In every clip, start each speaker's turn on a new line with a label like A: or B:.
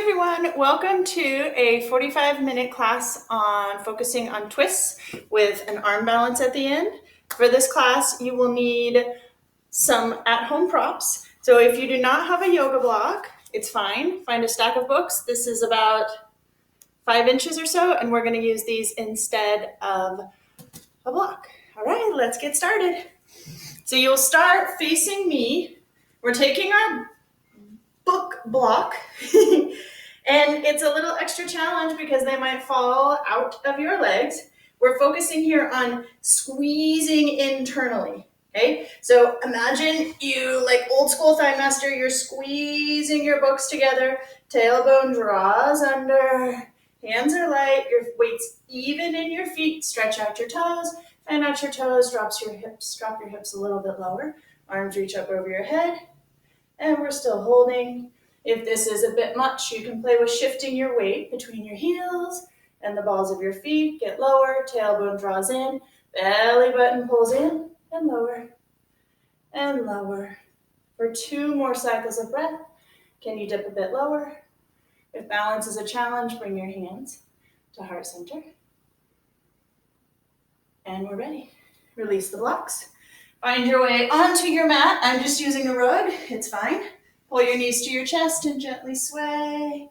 A: everyone, welcome to a 45-minute class on focusing on twists with an arm balance at the end. For this class, you will need some at-home props. So if you do not have a yoga block, it's fine. Find a stack of books. This is about 5 inches or so, and we're going to use these instead of a block. All right, let's get started. So you'll start facing me. We're taking our book block and it's a little extra challenge because they might fall out of your legs. We're focusing here on squeezing internally. Okay, so imagine you, like old school thigh master, you're squeezing your books together, tailbone draws under, hands are light, your weight's even in your feet, stretch out your toes, fan out your toes, drop your hips a little bit lower, arms reach up over your head, and we're still holding. If this is a bit much, you can play with shifting your weight between your heels and the balls of your feet. Get lower, tailbone draws in, belly button pulls in, and lower, and lower. For 2 more cycles of breath, can you dip a bit lower? If balance is a challenge, bring your hands to heart center. And we're ready. Release the blocks. Find your way onto your mat. I'm just using a rug, it's fine. Pull your knees to your chest and gently sway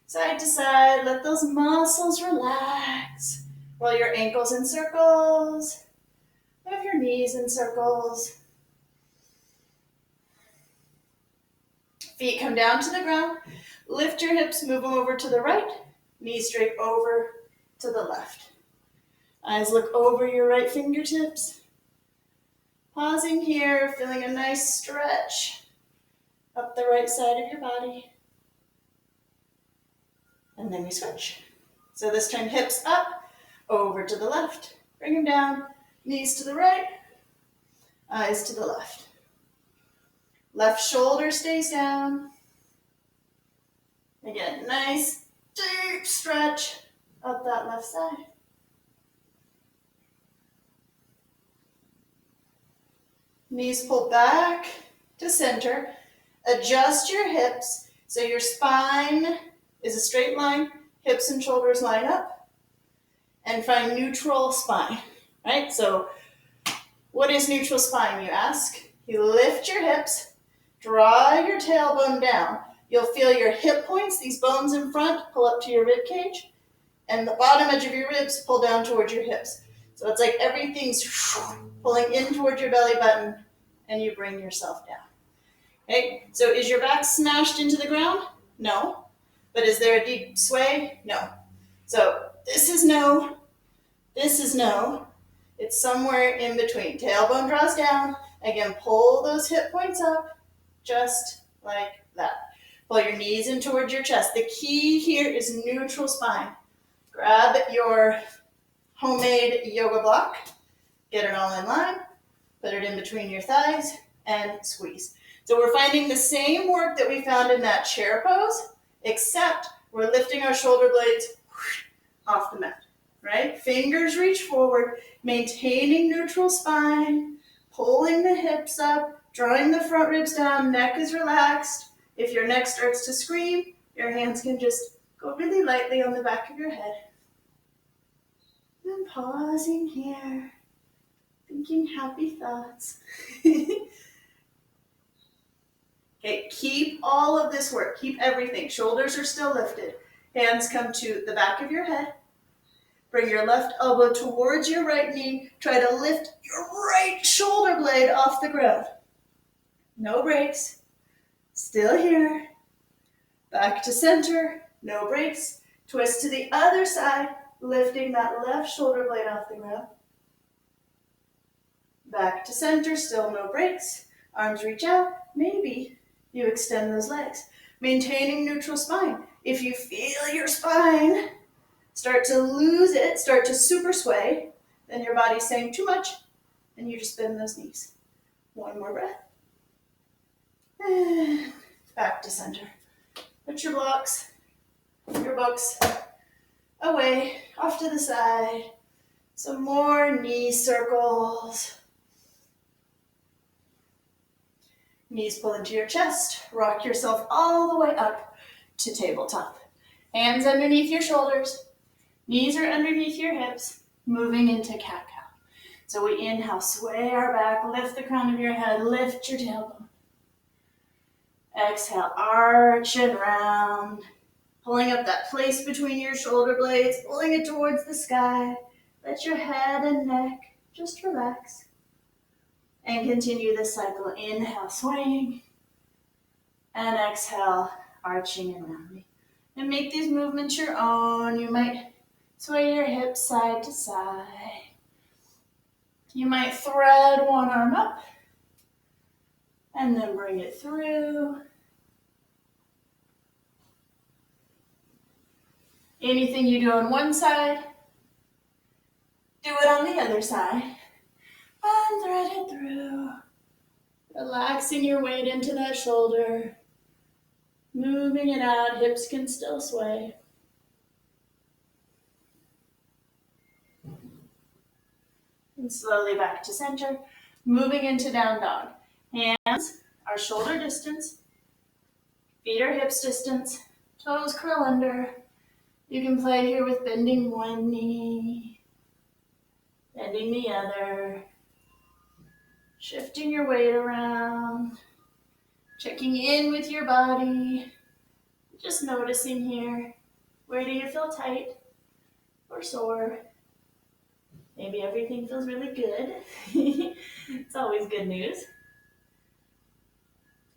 A: side to side. Let those muscles relax. Roll your ankles in circles. Move your knees in circles. Feet come down to the ground. Lift your hips, move them over to the right. Knees straight over to the left. Eyes look over your right fingertips. Pausing here, feeling a nice stretch up the right side of your body. And then we switch. So this time hips up, over to the left. Bring them down, knees to the right, eyes to the left. Left shoulder stays down. Again, nice deep stretch up that left side. Knees pull back to center. Adjust your hips so your spine is a straight line. Hips and shoulders line up. And find neutral spine, right? So what is neutral spine, you ask? You lift your hips, draw your tailbone down. You'll feel your hip points, these bones in front, pull up to your rib cage. And the bottom edge of your ribs pull down towards your hips. So it's like everything's pulling in towards your belly button, and you bring yourself down. Okay, so is your back smashed into the ground? No. But is there a deep sway? No. So this is no. This is no. It's somewhere in between. Tailbone draws down. Again, pull those hip points up, just like that. Pull your knees in towards your chest. The key here is neutral spine. Grab your homemade yoga block, get it all in line, put it in between your thighs, and squeeze. So we're finding the same work that we found in that chair pose, except we're lifting our shoulder blades off the mat, right? Fingers reach forward, maintaining neutral spine, pulling the hips up, drawing the front ribs down, neck is relaxed. If your neck starts to scream, your hands can just go really lightly on the back of your head. And pausing here, thinking happy thoughts. Okay, keep all of this work. Keep everything. Shoulders are still lifted. Hands come to the back of your head. Bring your left elbow towards your right knee. Try to lift your right shoulder blade off the ground. No breaks. Still here. Back to center. No breaks. Twist to the other side. Lifting that left shoulder blade off the ground. Back to center, still no breaks. Arms reach out. Maybe you extend those legs. Maintaining neutral spine. If you feel your spine start to lose it, start to super sway, then your body's saying too much, and you just bend those knees. 1 more breath. And back to center. Put your blocks, your books, away, off to the side. Some more knee circles. Knees pull into your chest. Rock yourself all the way up. to tabletop. Hands underneath your shoulders. Knees are underneath your hips. Moving into cat-cow. So we inhale, sway our back, lift the crown of your head, lift your tailbone. Exhale, arch and round. Pulling up that place between your shoulder blades, pulling it towards the sky. Let your head and neck just relax. And continue this cycle. Inhale, swaying. And exhale, arching and rounding. And make these movements your own. You might sway your hips side to side. You might thread one arm up and then bring it through. Anything you do on one side, do it on the other side. And thread it through. Relaxing your weight into that shoulder. Moving it out, hips can still sway. And slowly back to center. Moving into down dog. Hands are shoulder distance. Feet are hips distance. Toes curl under. You can play here with bending one knee. Bending the other. Shifting your weight around. Checking in with your body. Just noticing here. Where do you feel tight or sore? Maybe everything feels really good. It's always good news.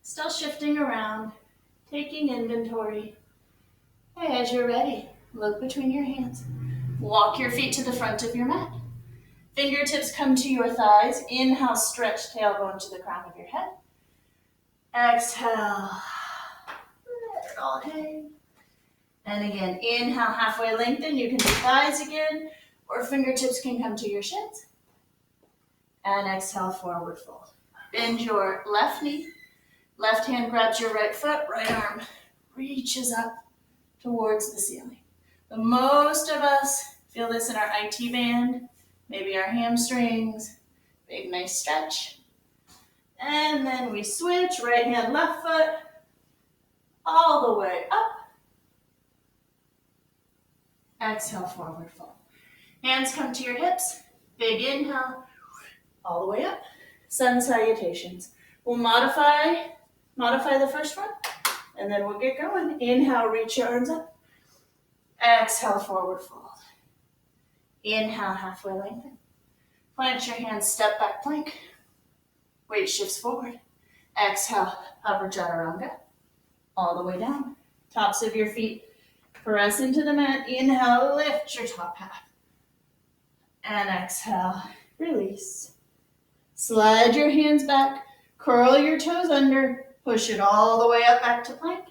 A: Still shifting around, taking inventory. Hey, as you're ready, look between your hands. Walk your feet to the front of your mat. Fingertips come to your thighs. Inhale, stretch tailbone to the crown of your head. Exhale, let it all hang. And again, inhale, halfway lengthen. You can do thighs again, or fingertips can come to your shins. And exhale, forward fold. Bend your left knee. Left hand grabs your right foot. Right arm reaches up towards the ceiling. But most of us feel this in our IT band, maybe our hamstrings. Big, nice stretch. And then we switch, right hand, left foot, all the way up. Exhale, forward fold. Hands come to your hips. Big inhale, all the way up. Sun salutations. We'll modify the first one, and then we'll get going. Inhale, reach your arms up. Exhale, forward fold. Inhale, halfway lengthen. Plant your hands, step back plank. Weight shifts forward. Exhale, hover chaturanga. All the way down. Tops of your feet press into the mat. Inhale, lift your top half. And exhale, release. Slide your hands back. Curl your toes under. Push it all the way up back to plank.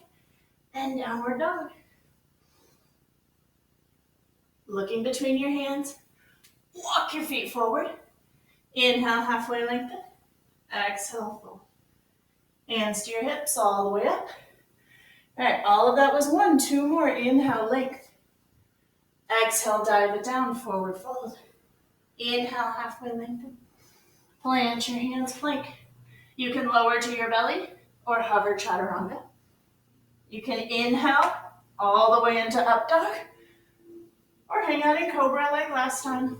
A: And downward dog. Looking between your hands. Walk your feet forward. Inhale, halfway lengthen. Exhale, fold. Hands to your hips all the way up. All right, all of that was one. Two more. Inhale, length. Exhale, dive it down, forward fold. Inhale, halfway lengthen. Plant your hands, plank. You can lower to your belly or hover chaturanga. You can inhale all the way into up dog or hang out in cobra like last time.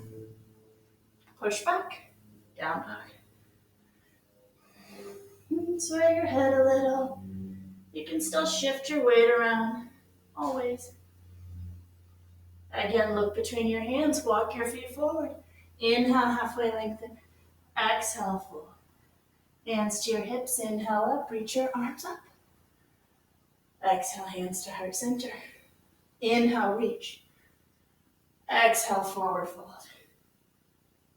A: Push back, down dog. Sway your head a little. You can still shift your weight around, always. Again, look between your hands, walk your feet forward. Inhale, halfway lengthen. Exhale, fold. Hands to your hips, inhale up, reach your arms up. Exhale, hands to heart center. Inhale, reach. Exhale, forward fold.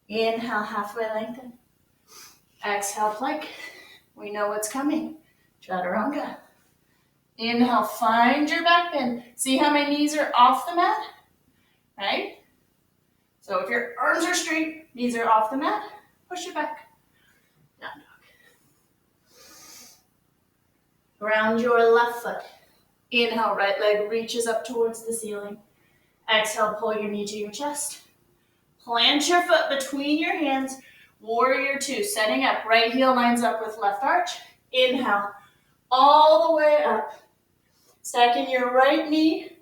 A: Inhale, halfway lengthen. Exhale, plank. We know what's coming. Chaturanga. Inhale, find your back bend. See how my knees are off the mat? Right? So if your arms are straight, knees are off the mat, push it back. Down dog. Ground your left foot. Inhale, right leg reaches up towards the ceiling. Exhale, pull your knee to your chest. Plant your foot between your hands. Warrior two, setting up. Right heel lines up with left arch. Inhale, all the way up. Stacking your right knee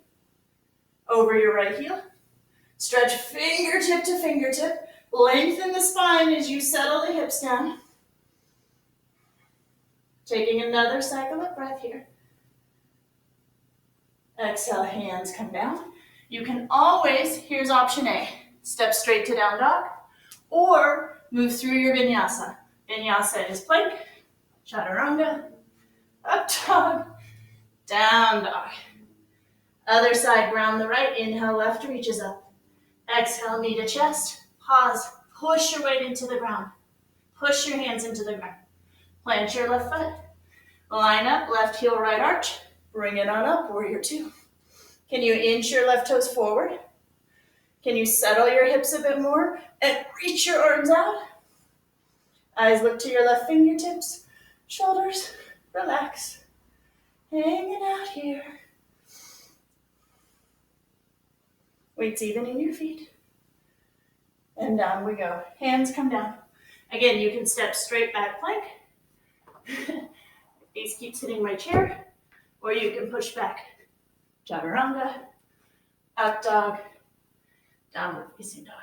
A: over your right heel. Stretch fingertip to fingertip. Lengthen the spine as you settle the hips down. Taking another cycle of breath here. Exhale, hands come down. You can always, here's option A, step straight to down dog, or move through your vinyasa. Vinyasa is plank, chaturanga, up dog, down dog. Other side, ground the right, inhale, left reaches up. Exhale, knee to chest, pause, push your weight into the ground. Push your hands into the ground. Plant your left foot. Line up, left heel, right arch. Bring it on up, warrior two. Can you inch your left toes forward? Can you settle your hips a bit more and reach your arms out? Eyes look to your left fingertips. Shoulders, relax. Hanging out here. Weights even in your feet. And down we go. Hands come down. Again, you can step straight back plank. These keeps hitting my chair. Or you can push back. Chaturanga, up dog, downward facing dog.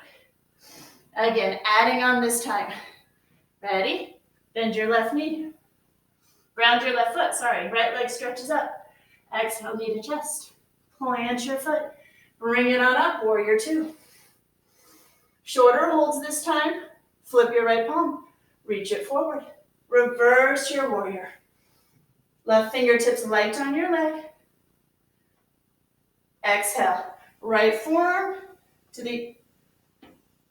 A: Again, adding on this time. Ready? Bend your left knee. Ground your left foot, sorry. Right leg stretches up. Exhale, knee to chest. Plant your foot. Bring it on up, warrior two. Shorter holds this time. Flip your right palm. Reach it forward. Reverse your warrior. Left fingertips light on your leg. Exhale. Right forearm to the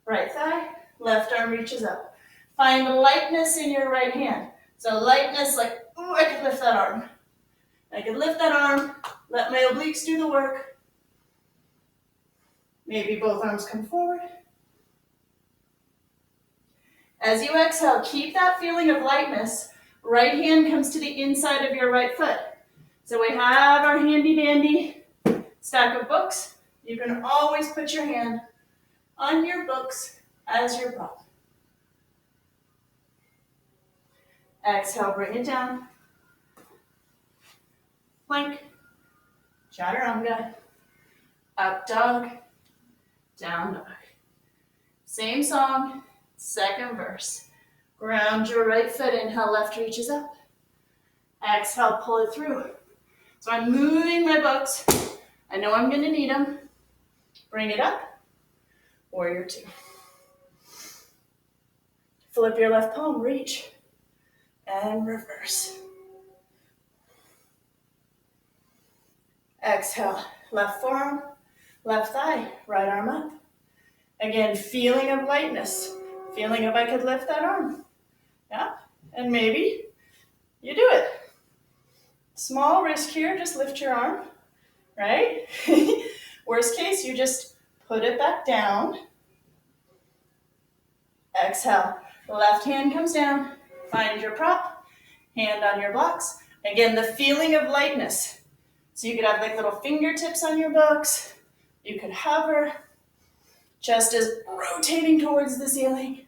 A: right thigh. Left arm reaches up. Find lightness in your right hand. So lightness like, oh, I could lift that arm. I could lift that arm. Let my obliques do the work. Maybe both arms come forward. As you exhale, keep that feeling of lightness. Right hand comes to the inside of your right foot. So we have our handy dandy stack of books. You can always put your hand on your books as your prop. Exhale, bring it down. Plank, chaturanga, up dog, down dog. Same song, second verse. Ground your right foot, inhale, left reaches up. Exhale, pull it through. So I'm moving my books. I know I'm gonna need them. Bring it up, warrior two. Flip your left palm, reach, and reverse. Exhale, left forearm, left thigh, right arm up. Again, feeling of lightness. Feeling if I could lift that arm. Yeah, and maybe you do it. Small risk here, just lift your arm, right? Worst case, you just put it back down. Exhale, left hand comes down. Find your prop, hand on your blocks. Again, the feeling of lightness. So you could have like little fingertips on your books. You could hover. Chest is rotating towards the ceiling.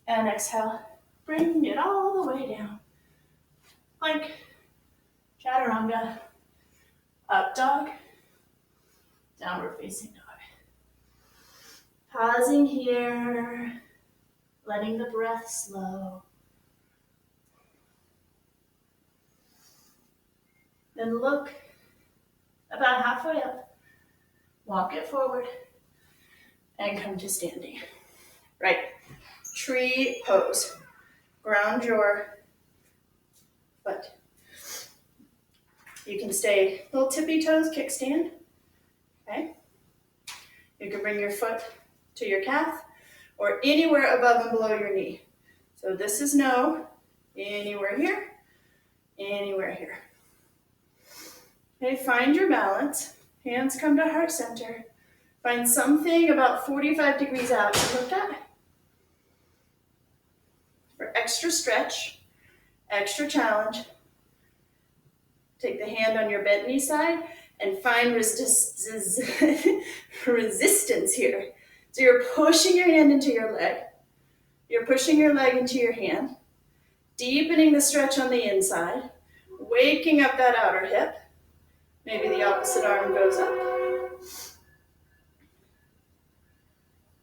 A: And exhale, bring it all the way down. Plank, chaturanga, up dog, downward facing dog. Pausing here, letting the breath slow. Then look about halfway up, walk it forward, and come to standing. Right, tree pose. Ground your foot. You can stay little tippy toes, kickstand. Okay. You can bring your foot to your calf or anywhere above and below your knee. So this is no, anywhere here, anywhere here. Okay, find your balance. Hands come to heart center. Find something about 45 degrees out to look at. For extra stretch, extra challenge, take the hand on your bent knee side and find resistance here. So you're pushing your hand into your leg. You're pushing your leg into your hand, deepening the stretch on the inside, waking up that outer hip. opposite arm goes up.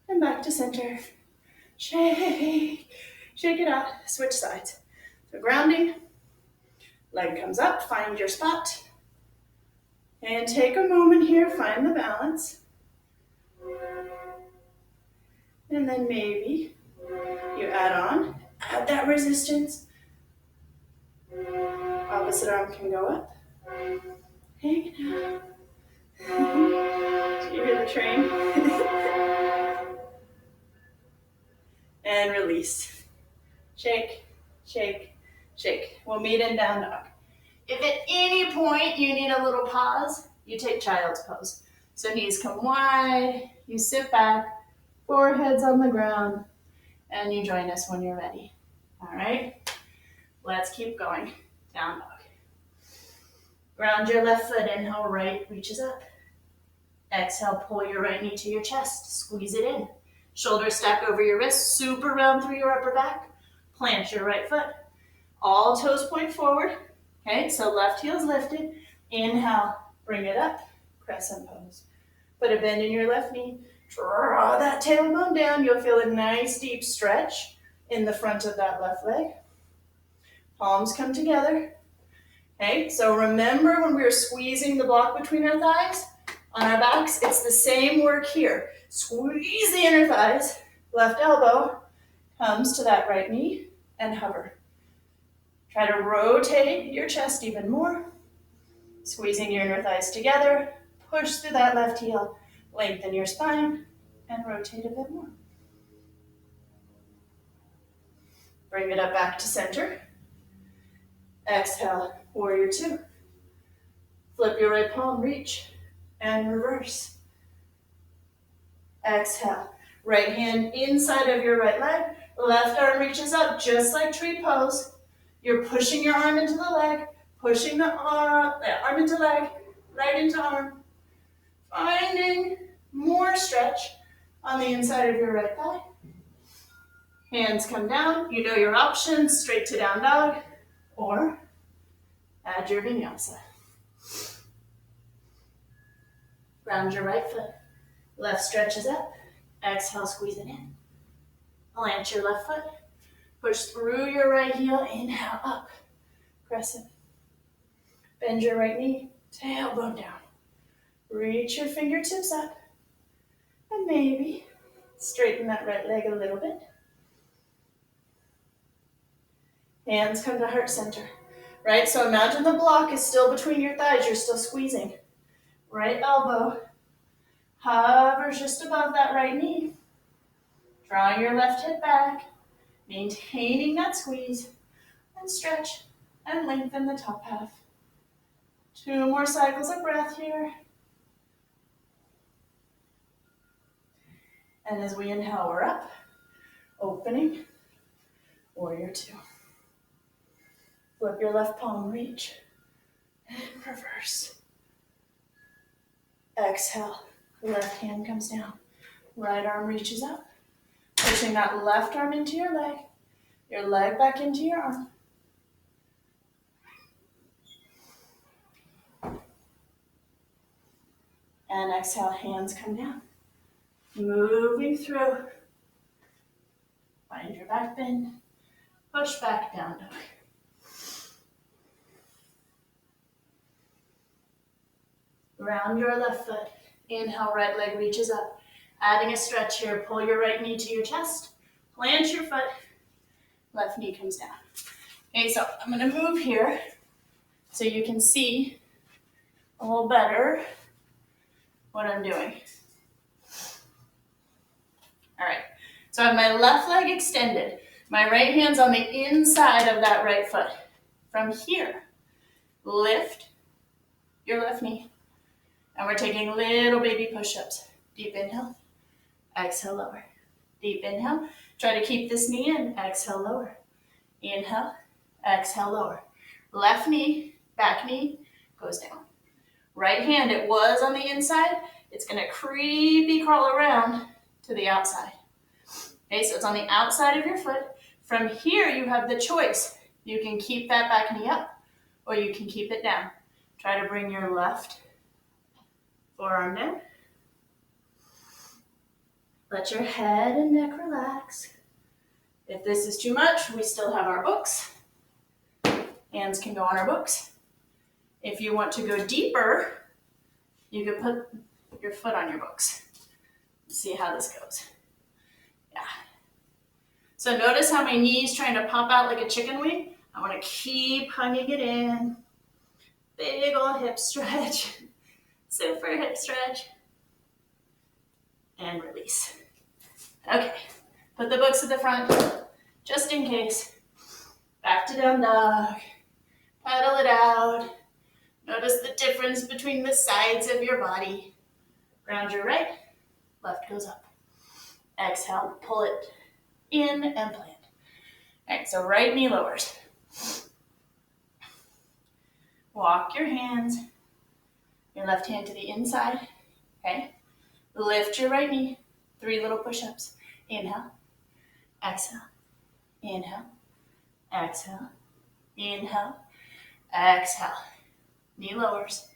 A: And back to center. Shake, shake it out, switch sides. So grounding, leg comes up, find your spot. And take a moment here, find the balance. And then maybe you add that resistance. Opposite arm can go up. Hang it out. Do you hear the train? And release. Shake, shake, shake. We'll meet in down dog. If at any point you need a little pause, you take child's pose. So knees come wide, you sit back, forehead's on the ground, and you join us when you're ready. All right? Let's keep going. Down dog. Ground your left foot, inhale, right reaches up. Exhale, pull your right knee to your chest, squeeze it in. Shoulders stack over your wrists, super round through your upper back. Plant your right foot. All toes point forward. Okay, so left heel's lifted. Inhale, bring it up, crescent pose. Put a bend in your left knee. Draw that tailbone down. You'll feel a nice deep stretch in the front of that left leg. Palms come together. Okay, so remember when we were squeezing the block between our thighs on our backs, it's the same work here. Squeeze the inner thighs, left elbow comes to that right knee and hover. Try to rotate your chest even more, squeezing your inner thighs together, push through that left heel, lengthen your spine, and rotate a bit more. Bring it up back to center. Exhale, warrior two. Flip your right palm, reach, and reverse. Exhale, right hand inside of your right leg, left arm reaches up just like tree pose. You're pushing your arm into the leg, pushing the arm into leg, leg into arm. Finding more stretch on the inside of your right thigh. Hands come down. You know your options, straight to down dog, or add your vinyasa. Ground your right foot. Left stretches up. Exhale, squeeze it in. Plant your left foot. Push through your right heel. Inhale, up. Crescent. Bend your right knee. Tailbone down. Reach your fingertips up. And maybe straighten that right leg a little bit. Hands come to heart center. Right, so imagine the block is still between your thighs. You're still squeezing. Right elbow hovers just above that right knee. Drawing your left hip back. Maintaining that squeeze. And stretch and lengthen the top half. 2 more cycles of breath here. And as we inhale, we're up. Opening. Warrior two. Flip your left palm, reach, and reverse. Exhale, left hand comes down. Right arm reaches up. Pushing that left arm into your leg back into your arm. And exhale, hands come down. Moving through. Find your back bend. Push back, down dog. Round your left foot. Inhale, right leg reaches up. Adding a stretch here. Pull your right knee to your chest. Plant your foot. Left knee comes down. Okay, so I'm going to move here so you can see a little better what I'm doing. All right, so I have my left leg extended. My right hand's on the inside of that right foot. From here, lift your left knee. And we're taking little baby push-ups. Deep inhale, exhale, lower. Deep inhale. Try to keep this knee in, exhale, lower. Inhale, exhale, lower. Left knee, back knee, goes down. Right hand, it was on the inside. It's gonna creepy crawl around to the outside. Okay, so it's on the outside of your foot. From here, you have the choice. You can keep that back knee up, or you can keep it down. Try to bring your left Forearm down. Let your head and neck relax. If this is too much, we still have our books. Hands can go on our books. If you want to go deeper, you can put your foot on your books. See how this goes. Yeah. So notice how my knee's trying to pop out like a chicken wing. I want to keep hugging it in. Big ol' hip stretch. Super hip stretch. And release. Okay. Put the books at the front, just in case. Back to down dog. Paddle it out. Notice the difference between the sides of your body. Ground your right, left goes up. Exhale, pull it in and plant. All right, so right knee lowers. Walk your hands, your left hand to the inside, okay? Lift your right knee, 3 little push-ups. Inhale, exhale, inhale, exhale, inhale, exhale. Knee lowers.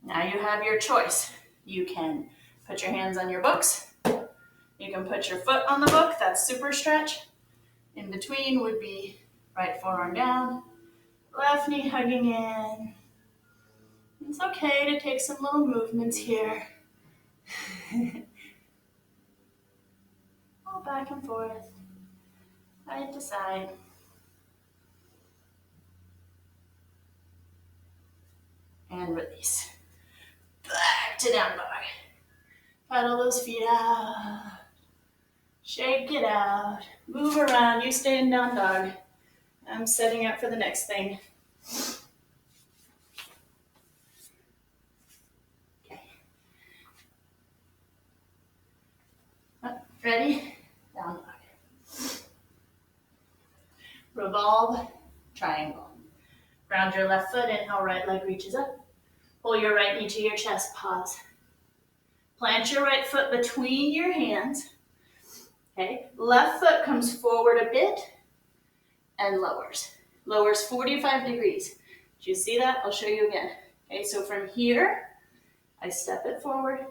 A: Now you have your choice. You can put your hands on your books. You can put your foot on the book. That's super stretch. In between would be right forearm down, left knee hugging in. It's okay to take some little movements here. All back and forth, side to side. And release. Back to down dog. Paddle those feet out. Shake it out. Move around. You stay in down dog. I'm setting up for the next thing. Okay. Ready? Down dog. Revolve, triangle. Ground your left foot, inhale, right leg reaches up. Pull your right knee to your chest, pause. Plant your right foot between your hands. Okay, left foot comes forward a bit and lowers. Lowers 45 degrees. Did you see that? I'll show you again. Okay, so from here, I step it forward,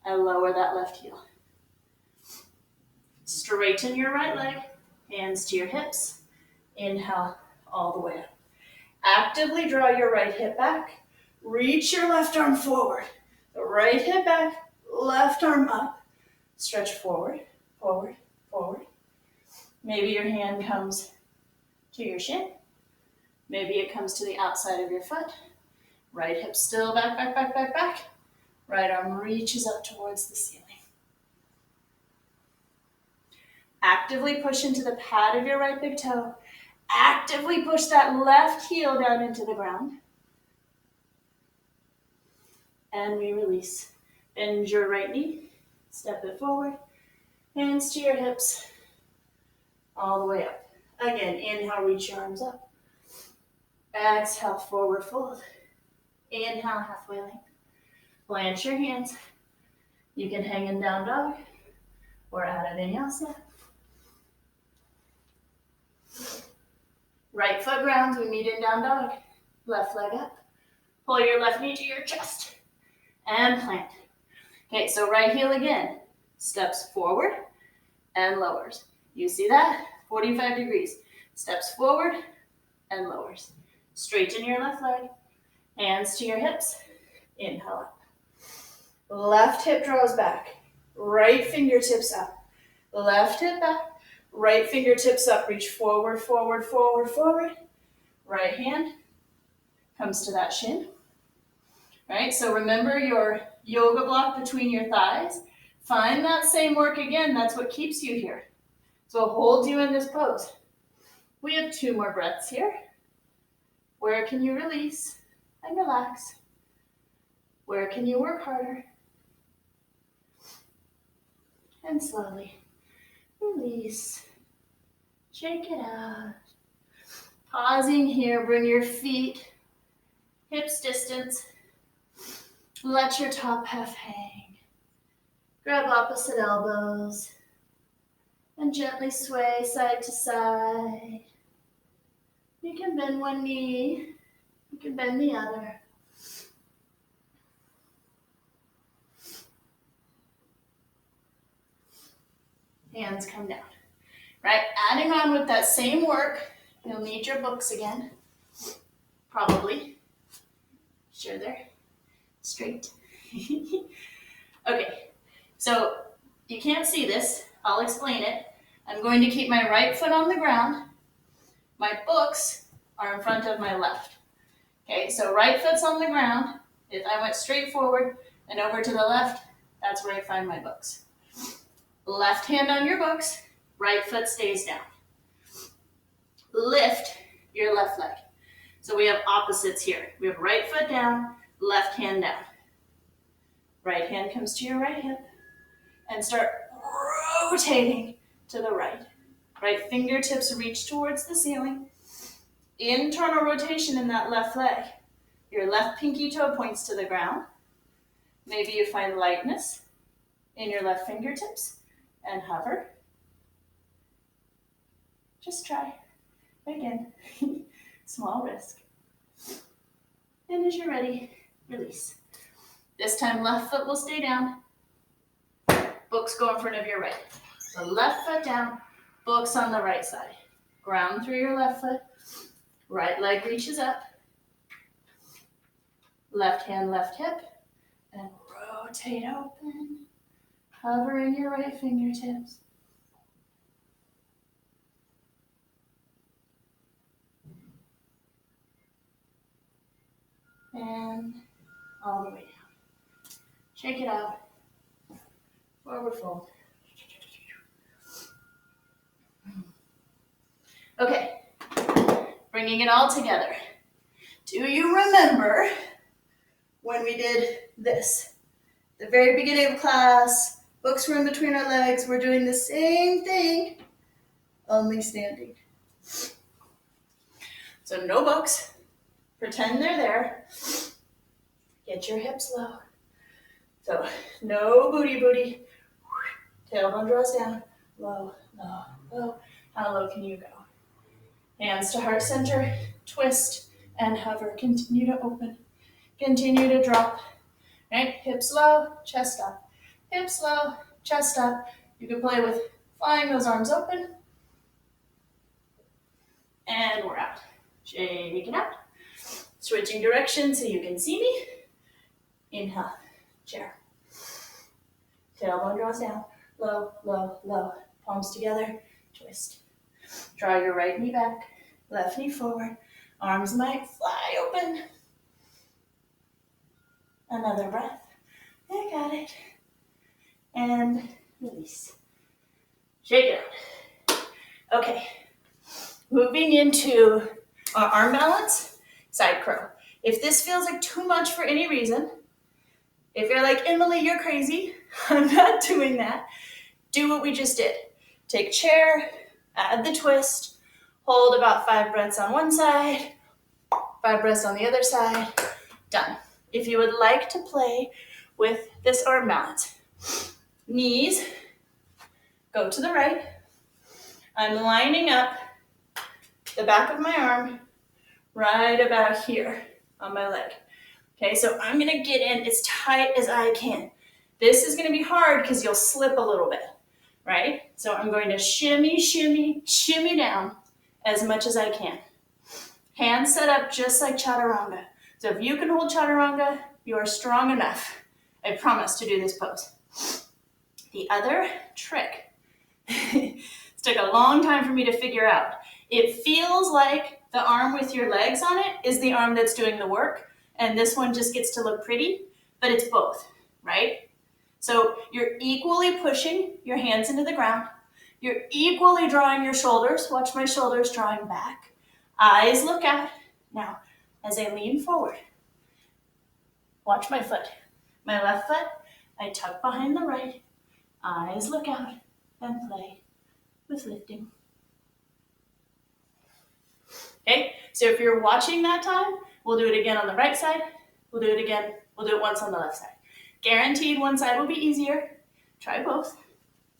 A: I lower that left heel. Straighten your right leg, hands to your hips. Inhale, all the way up. Actively draw your right hip back. Reach your left arm forward. The right hip back, left arm up. Stretch forward, forward, forward. Maybe your hand comes to your shin. Maybe it comes to the outside of your foot. Right hip still back, back, back, back, back. Right arm reaches up towards the ceiling. Actively push into the pad of your right big toe. Actively push that left heel down into the ground. And we release. Bend your right knee. Step it forward. Hands to your hips. All the way up. Again, inhale, reach your arms up. Exhale, forward fold. Inhale, halfway length. Plant your hands. You can hang in down dog or out of vinyasa. Right foot grounds, we meet in down dog. Left leg up. Pull your left knee to your chest and plant. Okay, so right heel again. Steps forward and lowers. You see that? 45 degrees. Steps forward and lowers. Straighten your left leg. Hands to your hips. Inhale up. Left hip draws back. Right fingertips up. Left hip back. Right fingertips up. Reach forward, forward, forward, forward. Right hand comes to that shin. Right, so remember your yoga block between your thighs. Find that same work again. That's what keeps you here. So hold you in this pose. We have 2 more breaths here. Where can you release and relax? Where can you work harder? And slowly release. Shake it out. Pausing here, bring your feet hips distance. Let your top half hang. Grab opposite elbows and gently sway side to side. You can bend one knee, you can bend the other. hands come down. Right, adding on with that same work, you'll need your books again, probably. Sure they're straight. Okay, so you can't see this, I'll explain it. I'm going to keep my right foot on the ground. My books are in front of my left. Okay, so right foot's on the ground. If I went straight forward and over to the left, that's where I find my books. Left hand on your books, right foot stays down. Lift your left leg. So we have opposites here. We have right foot down, left hand down. Right hand comes to your right hip and start rotating to the right. Right fingertips reach towards the ceiling. Internal rotation in that left leg. Your left pinky toe points to the ground. Maybe you find lightness in your left fingertips and hover. Just try. Again, small risk. And as you're ready, release. This time left foot will stay down. Books go in front of your right. So left foot down, books on the right side. Ground through your left foot. Right leg reaches up. Left hand, left hip. And rotate open. Hover in your right fingertips. And all the way down. Shake it out. Forward fold. Okay, bringing it all together. Do you remember when we did this? The very beginning of class, books were in between our legs. We're doing the same thing, only standing. So no books. Pretend they're there. Get your hips low. So no booty. Tailbone draws down. Low, low, low. How low can you go? Hands to heart center. Twist and hover. Continue to open. Continue to drop. Right? Hips low, chest up. Hips low, chest up. You can play with flying those arms open. And we're out. Shake it out. Switching direction so you can see me. Inhale, chair. Tailbone draws down. Low, low, low. Palms together. Twist. Draw your right knee back. Left knee forward. Arms might fly open. Another breath. I got it. And release. Shake it out. Okay. Moving into our arm balance. Side crow. If this feels like too much for any reason, if you're like, Emily, you're crazy, I'm not doing that, do what we just did. Take chair, add the twist, hold about 5 breaths on one side, 5 breaths on the other side, done. If you would like to play with this arm balance, knees go to the right. I'm lining up the back of my arm right about here on my leg. Okay, so I'm gonna get in as tight as I can. This is gonna be hard because you'll slip a little bit, right? So I'm going to shimmy, shimmy, shimmy down as much as I can. Hands set up just like chaturanga. So if you can hold chaturanga, you are strong enough, I promise, to do this pose. The other trick, it took a long time for me to figure out. It feels like the arm with your legs on it is the arm that's doing the work, and this one just gets to look pretty, but it's both, right? So you're equally pushing your hands into the ground. You're equally drawing your shoulders. Watch my shoulders drawing back. Eyes look out. Now, as I lean forward, watch my foot. My left foot, I tuck behind the right. Eyes look out and play with lifting. Okay, so if you're watching that time, we'll do it again on the right side. We'll do it again. We'll do it once on the left side. Guaranteed one side will be easier. Try both.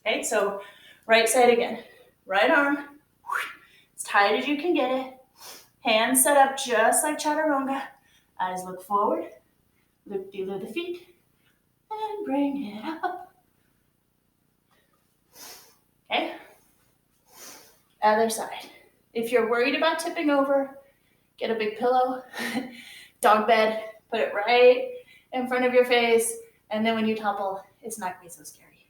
A: Okay, so right side again. Right arm, as tight as you can get it. Hands set up just like chaturanga. Eyes look forward. Loop-de-loo the feet. And bring it up. Okay? Other side. If you're worried about tipping over, get a big pillow, dog bed, put it right in front of your face, and then when you topple, it's not going to be so scary.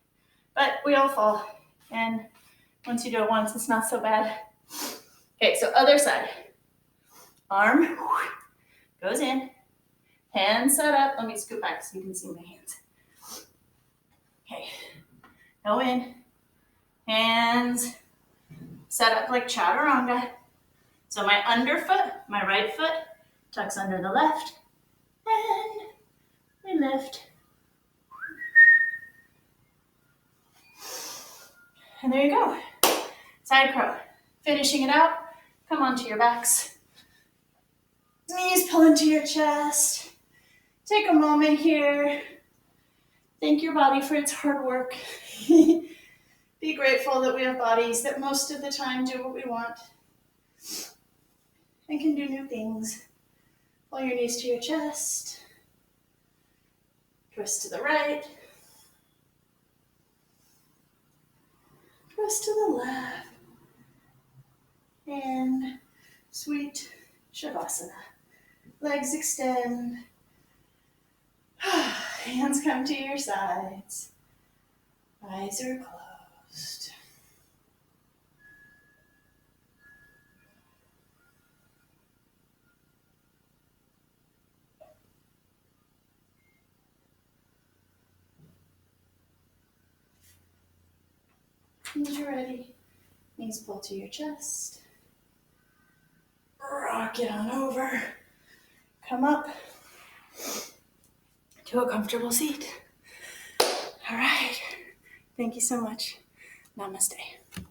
A: But we all fall, and once you do it once, it's not so bad. Okay, so other side. Arm goes in, hands set up. Let me scoot back so you can see my hands. Okay, go in, hands set up like chaturanga. So my underfoot, my right foot, tucks under the left, and we lift. And there you go. Side crow. Finishing it out, come onto your backs. Knees pull into your chest. Take a moment here. Thank your body for its hard work. Be grateful that we have bodies that most of the time do what we want and can do new things. Pull your knees to your chest. Twist to the right. Twist to the left. And sweet Shavasana. Legs extend. Hands come to your sides. Eyes are closed. Once you're ready, knees pull to your chest. Rock it on over. Come up to a comfortable seat. All right. Thank you so much. Namaste.